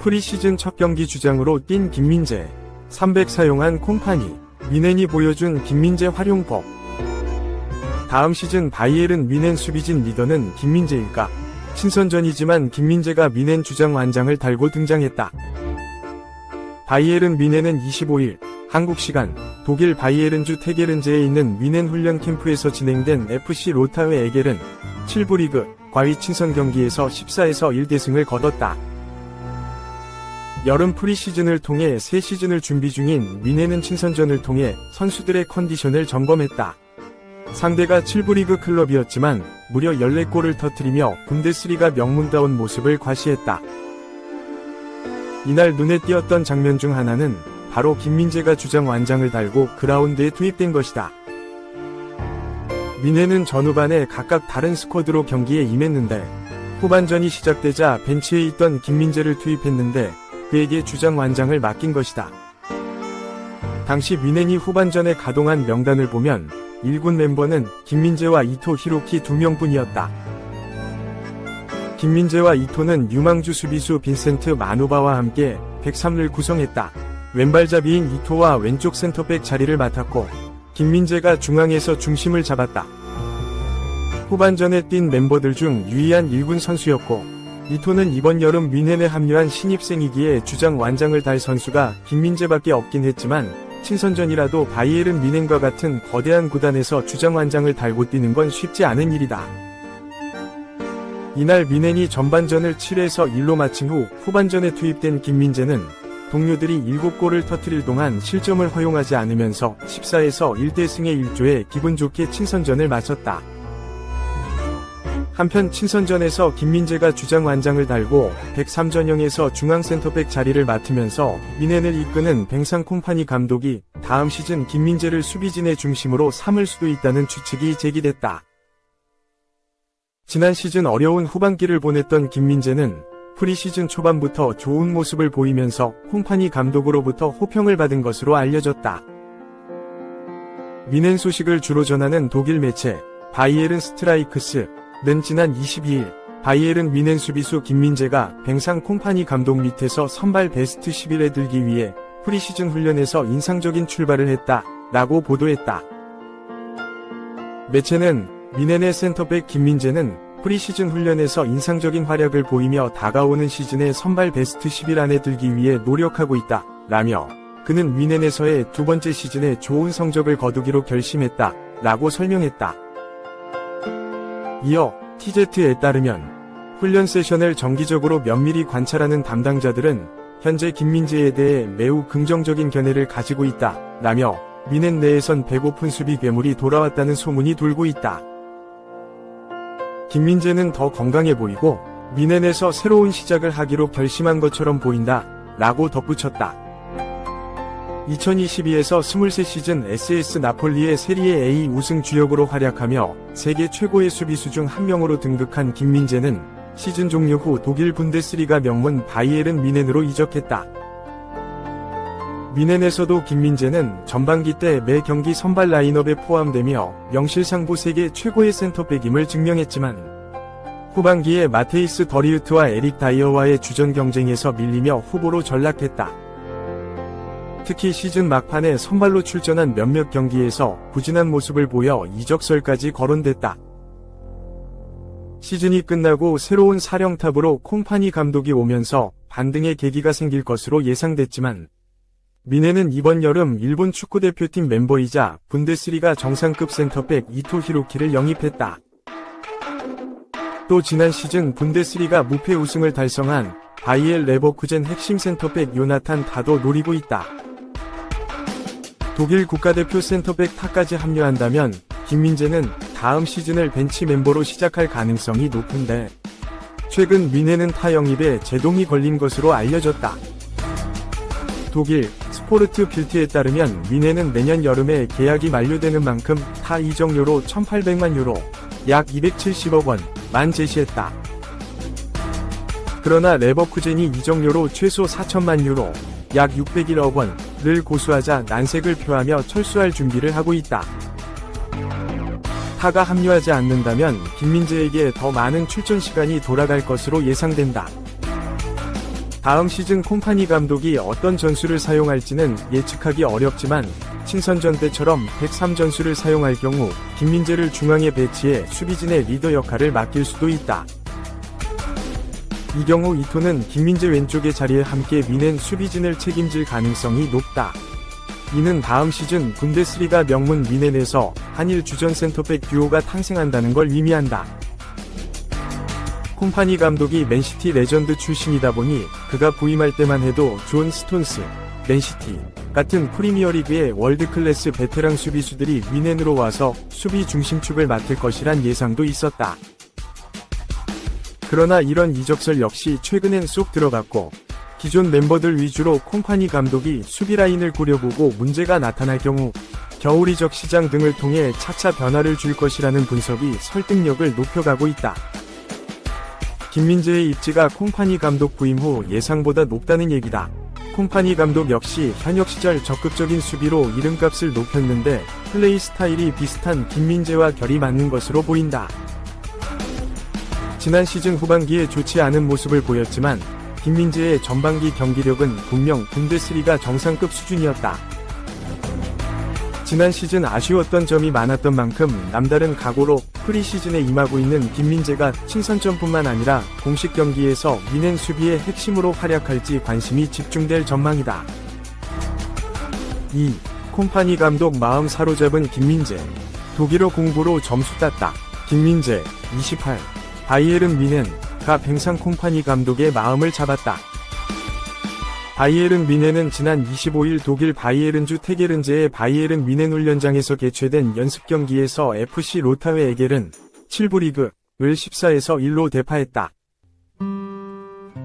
프리시즌 첫 경기 주장으로 뛴 김민재, 300 사용한 콤파니, 미넨이 보여준 김민재 활용법. 다음 시즌 바이에른 미넨 수비진 리더는 김민재일까? 친선전이지만 김민재가 미넨 주장 완장을 달고 등장했다. 바이에른 미넨은 25일 한국 시간 독일 바이에른주 테게른제에 있는 미넨 훈련 캠프에서 진행된 FC 로타흐 에겔은 7부 리그 과위 친선 경기에서 14에서 1대승을 거뒀다. 여름 프리시즌을 통해 새 시즌을 준비 중인 미넨은 친선전을 통해 선수들의 컨디션을 점검했다. 상대가 7부 리그 클럽이었지만 무려 14골을 터뜨리며 분데스리가 명문다운 모습을 과시했다. 이날 눈에 띄었던 장면 중 하나는 바로 김민재가 주장 완장을 달고 그라운드에 투입된 것이다. 미넨은 전후반에 각각 다른 스쿼드로 경기에 임했는데 후반전이 시작되자 벤치에 있던 김민재를 투입했는데 그에게 주장 완장을 맡긴 것이다. 당시 미넨이 후반전에 가동한 명단을 보면 1군 멤버는 김민재와 이토 히로키 2명뿐이었다. 김민재와 이토는 유망주 수비수 빈센트 마누바와 함께 103를 구성했다. 왼발잡이인 이토와 왼쪽 센터백 자리를 맡았고 김민재가 중앙에서 중심을 잡았다. 후반전에 뛴 멤버들 중 유일한 1군 선수였고 이토는 이번 여름 미넨에 합류한 신입생이기에 주장 완장을 달 선수가 김민재밖에 없긴 했지만 친선전이라도 바이에른 미넨과 같은 거대한 구단에서 주장 완장을 달고 뛰는 건 쉽지 않은 일이다. 이날 미넨이 전반전을 7에서 1로 마친 후 후반전에 투입된 김민재는 동료들이 7골을 터뜨릴 동안 실점을 허용하지 않으면서 14에서 1대승의 일조에 기분 좋게 친선전을 마쳤다. 한편 친선전에서 김민재가 주장 완장을 달고 103전형에서 중앙 센터백 자리를 맡으면서 미넨을 이끄는 뱅상 콤파니 감독이 다음 시즌 김민재를 수비진의 중심으로 삼을 수도 있다는 추측이 제기됐다. 지난 시즌 어려운 후반기를 보냈던 김민재는 프리시즌 초반부터 좋은 모습을 보이면서 콤파니 감독으로부터 호평을 받은 것으로 알려졌다. 미넨 소식을 주로 전하는 독일 매체 바이에른 스트라이크스 는 지난 22일 바이에른 미넨 수비수 김민재가 뱅상 콤파니 감독 밑에서 선발 베스트 11에 들기 위해 프리시즌 훈련에서 인상적인 출발을 했다 라고 보도했다. 매체는 미넨의 센터백 김민재는 프리시즌 훈련에서 인상적인 활약을 보이며 다가오는 시즌에 선발 베스트 11 안에 들기 위해 노력하고 있다 라며 그는 미넨에서의 두 번째 시즌에 좋은 성적을 거두기로 결심했다 라고 설명했다. 이어 TZ에 따르면 훈련 세션을 정기적으로 면밀히 관찰하는 담당자들은 현재 김민재에 대해 매우 긍정적인 견해를 가지고 있다 라며 미넨 내에선 배고픈 수비 괴물이 돌아왔다는 소문이 돌고 있다. 김민재는 더 건강해 보이고 미넨에서 새로운 시작을 하기로 결심한 것처럼 보인다 라고 덧붙였다. 2022에서 23시즌 SS 나폴리의 세리에 A 우승 주역으로 활약하며 세계 최고의 수비수 중 한 명으로 등극한 김민재는 시즌 종료 후 독일 분데스리가 명문 바이에른 미넨으로 이적했다. 미넨에서도 김민재는 전반기 때 매 경기 선발 라인업에 포함되며 명실상부 세계 최고의 센터백임을 증명했지만 후반기에 마테이스 더리우트와 에릭 다이어와의 주전 경쟁에서 밀리며 후보로 전락했다. 특히 시즌 막판에 선발로 출전한 몇몇 경기에서 부진한 모습을 보여 이적설까지 거론됐다. 시즌이 끝나고 새로운 사령탑으로 콤파니 감독이 오면서 반등의 계기가 생길 것으로 예상됐지만 미넨은 이번 여름 일본 축구대표팀 멤버이자 분데스리가 정상급 센터백 이토 히로키를 영입했다. 또 지난 시즌 분데스리가 무패 우승을 달성한 바이엘 레버쿠젠 핵심 센터백 요나탄 다도 노리고 있다. 독일 국가대표 센터백 타까지 합류한다면 김민재는 다음 시즌을 벤치 멤버로 시작할 가능성이 높은데 최근 미넨은 타 영입에 제동이 걸린 것으로 알려졌다. 독일 스포르트 빌트에 따르면 미넨은 내년 여름에 계약이 만료되는 만큼 타 이적료로 1,800만 유로, 약 270억 원만 제시했다. 그러나 레버쿠젠이 이적료로 최소 4천만 유로, 약 601억 원을 고수하자 난색을 표하며 철수할 준비를 하고 있다. 타가 합류하지 않는다면 김민재에게 더 많은 출전 시간이 돌아갈 것으로 예상된다. 다음 시즌 콤파니 감독이 어떤 전술을 사용할지는 예측하기 어렵지만 친선전 때처럼 103전술을 사용할 경우 김민재를 중앙에 배치해 수비진의 리더 역할을 맡길 수도 있다. 이 경우 이토는 김민재 왼쪽의 자리에 함께 위넨 수비진을 책임질 가능성이 높다. 이는 다음 시즌 분데스리가 명문 위넨에서 한일 주전 센터백 듀오가 탄생한다는 걸 의미한다. 콤파니 감독이 맨시티 레전드 출신이다 보니 그가 부임할 때만 해도 존 스톤스, 맨시티 같은 프리미어리그의 월드클래스 베테랑 수비수들이 위넨으로 와서 수비 중심축을 맡을 것이란 예상도 있었다. 그러나 이런 이적설 역시 최근엔 쏙 들어갔고 기존 멤버들 위주로 콤파니 감독이 수비 라인을 꾸려보고 문제가 나타날 경우 겨울 이적 시장 등을 통해 차차 변화를 줄 것이라는 분석이 설득력을 높여가고 있다. 김민재의 입지가 콤파니 감독 부임 후 예상보다 높다는 얘기다. 콤파니 감독 역시 현역 시절 적극적인 수비로 이름값을 높였는데 플레이 스타일이 비슷한 김민재와 결이 맞는 것으로 보인다. 지난 시즌 후반기에 좋지 않은 모습을 보였지만 김민재의 전반기 경기력은 분명 분데스리가 정상급 수준이었다. 지난 시즌 아쉬웠던 점이 많았던 만큼 남다른 각오로 프리시즌에 임하고 있는 김민재가 친선전뿐만 아니라 공식 경기에서 위넨 수비의 핵심으로 활약할지 관심이 집중될 전망이다. 2. 콤파니 감독 마음 사로잡은 김민재. 독일어 공부로 점수 땄다. 김민재, 28. 바이에른 뮌헨가 뱅상 콤파니 감독의 마음을 잡았다. 바이에른 뮌헨은 지난 25일 독일 바이에른주 테게른제의 바이에른 뮌헨 훈련장에서 개최된 연습 경기에서 FC 로타웨 에겔은 7부 리그를 14에서 1로 대파했다.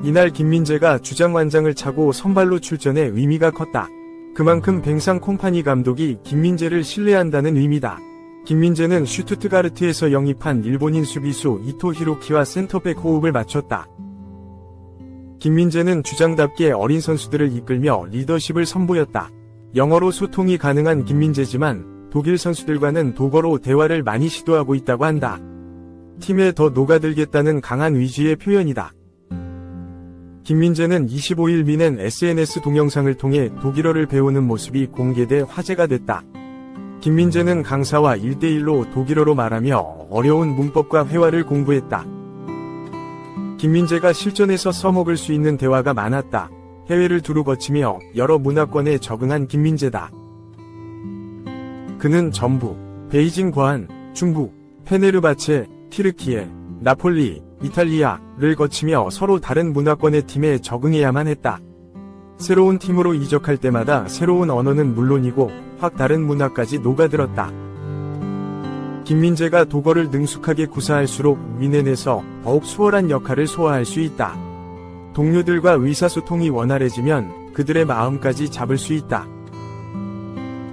이날 김민재가 주장완장을 차고 선발로 출전해 의미가 컸다. 그만큼 뱅상 콤파니 감독이 김민재를 신뢰한다는 의미다. 김민재는 슈투트가르트에서 영입한 일본인 수비수 이토 히로키와 센터백 호흡을 맞췄다. 김민재는 주장답게 어린 선수들을 이끌며 리더십을 선보였다. 영어로 소통이 가능한 김민재지만 독일 선수들과는 독어로 대화를 많이 시도하고 있다고 한다. 팀에 더 녹아들겠다는 강한 의지의 표현이다. 김민재는 25일 뮌헨 SNS 동영상을 통해 독일어를 배우는 모습이 공개돼 화제가 됐다. 김민재는 강사와 1대1로 독일어로 말하며 어려운 문법과 회화를 공부했다. 김민재가 실전에서 써먹을 수 있는 대화가 많았다. 해외를 두루 거치며 여러 문화권에 적응한 김민재다. 그는 전북, 베이징 과한, 중국, 페네르바체, 티르키예, 나폴리, 이탈리아를 거치며 서로 다른 문화권의 팀에 적응해야만 했다. 새로운 팀으로 이적할 때마다 새로운 언어는 물론이고 확 다른 문화까지 녹아들었다. 김민재가 독어를 능숙하게 구사할수록 뮌헨에서 더욱 수월한 역할을 소화할 수 있다. 동료들과 의사소통이 원활해지면 그들의 마음까지 잡을 수 있다.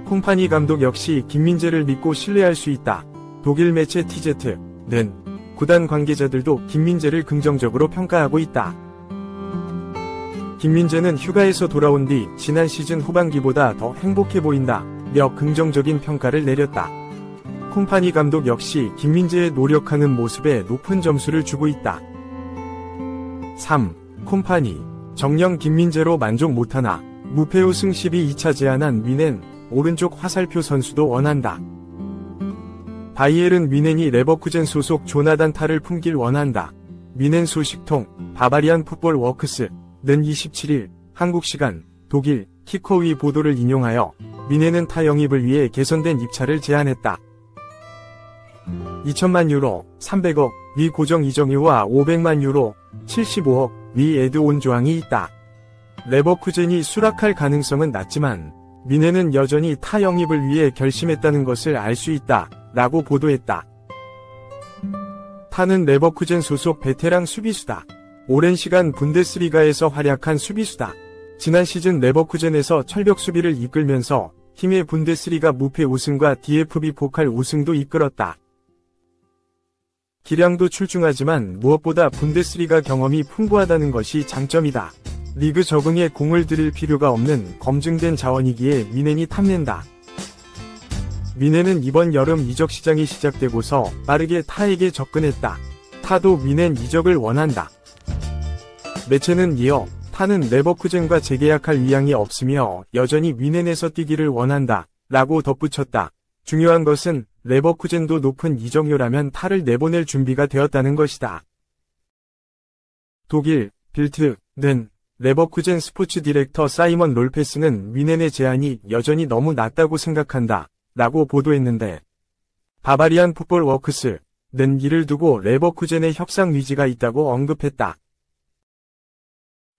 콤파니 감독 역시 김민재를 믿고 신뢰할 수 있다. 독일 매체 TZ는 구단 관계자들도 김민재를 긍정적으로 평가하고 있다. 김민재는 휴가에서 돌아온 뒤 지난 시즌 후반기보다 더 행복해 보인다며 긍정적인 평가를 내렸다. 콤파니 감독 역시 김민재의 노력하는 모습에 높은 점수를 주고 있다. 3. 콤파니 정령 김민재로 만족 못하나. 무패 우승 12차 제안한 뮌헨 오른쪽 화살표 선수도 원한다. 바이에른 뮌헨이 레버쿠젠 소속 조나단 타를 품길 원한다. 뮌헨 소식통 바바리안 풋볼 워크스는 27일 한국 시간 독일 키커위 보도를 인용하여 뮌헨은 타 영입을 위해 개선된 입찰을 제안했다. 2천만 유로, 300억 위 고정 이적료와 500만 유로, 75억 위 애드온 조항이 있다. 레버쿠젠이 수락할 가능성은 낮지만 뮌헨은 여전히 타 영입을 위해 결심했다는 것을 알 수 있다 라고 보도했다. 타는 레버쿠젠 소속 베테랑 수비수다. 오랜 시간 분데스리가에서 활약한 수비수다. 지난 시즌 레버쿠젠에서 철벽 수비를 이끌면서 팀의 분데스리가 무패 우승과 DFB 포칼 우승도 이끌었다. 기량도 출중하지만 무엇보다 분데스리가 경험이 풍부하다는 것이 장점이다. 리그 적응에 공을 들일 필요가 없는 검증된 자원이기에 뮌헨이 탐낸다. 미넨은 이번 여름 이적 시장이 시작되고서 빠르게 타에게 접근했다. 타도 미넨 이적을 원한다. 매체는 이어 타는 레버쿠젠과 재계약할 의향이 없으며 여전히 미넨에서 뛰기를 원한다. 라고 덧붙였다. 중요한 것은 레버쿠젠도 높은 이적료라면 타를 내보낼 준비가 되었다는 것이다. 독일 빌트는 레버쿠젠 스포츠 디렉터 사이먼 롤페스는 미넨의 제안이 여전히 너무 낮다고 생각한다. 라고 보도했는데 바바리안 풋볼 워크스는 이를 두고 레버쿠젠의 협상 의지가 있다고 언급했다.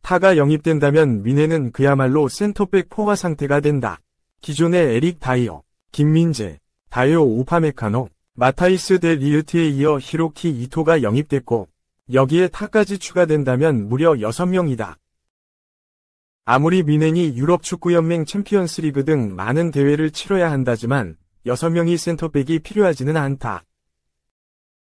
타가 영입된다면 미넨은 그야말로 센터백 포화 상태가 된다. 기존의 에릭 다이어, 김민재, 다요 우파메카노, 마타이스 데 리으트에 이어 히로키 이토가 영입됐고 여기에 타까지 추가된다면 무려 6명이다. 아무리 미넨이 유럽 축구연맹 챔피언스리그 등 많은 대회를 치러야 한다지만 6명이 센터백이 필요하지는 않다.